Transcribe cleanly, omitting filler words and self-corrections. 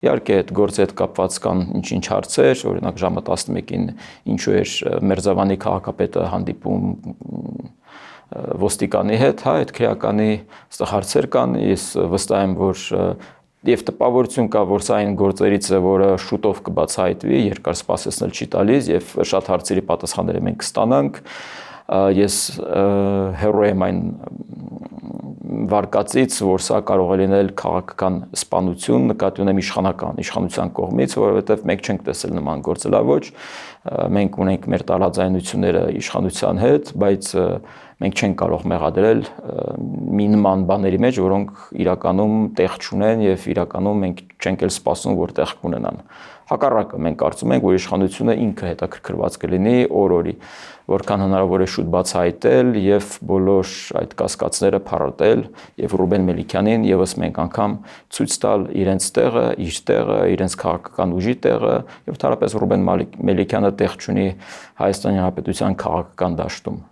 Իհարկե այդ գործի հետ կապված կան ինչ-ինչ հարցեր, օրինակ ժամը 11-ին ինչու էր Մերձավանի քաղաքապետը հանդիպում ոստիկանի հետ, հա, այդ քրեականի այստեղ հարցեր կան, ես վստահ եմ, որ եւ տպավորություն կա, որ սա այն գործերից է, որը շուտով կբացահայտվի, երկար սպասեցնել չի տալիս եւ շատ հարցերի պատասխանները մենք կստանանք։ Ես հեռու եմ այն վարկածից, որ սա կարող է լինել քաղաքական սպանություն, նկատի ունեմ իշխանության կողմից, որովհետև մենք չենք տեսել նման գործելավոճ, մենք ունենք մեր տարաձայնությունները իշխանության հետ, բայց մենք չենք կարող մեղադրել մի նման բաների մեջ, որոնք իրականում տեղ չունեն եւ իրականում մենք չենք էլ սպասում, որ տեղ կունենան։ Հակառակը, մենք կարծում ենք, որ իշխանությունը ինքը հետաքրքրված կլինի օր-օրի, որքան հնարավոր է շուտ բացահայտել եւ բոլոր այդ կասկածները փարատել եւ Ռուբեն Մելիքյանին եւս մեկ անգամ ցույց տալ իրենց տեղը, իր տեղը, իրենց քաղաքական ուժի տեղը եւ ընդհանրապես Ռուբեն Մելիքյանը տեղ չունի Հայաստանի Հանրապետության քաղաքական դաշտում։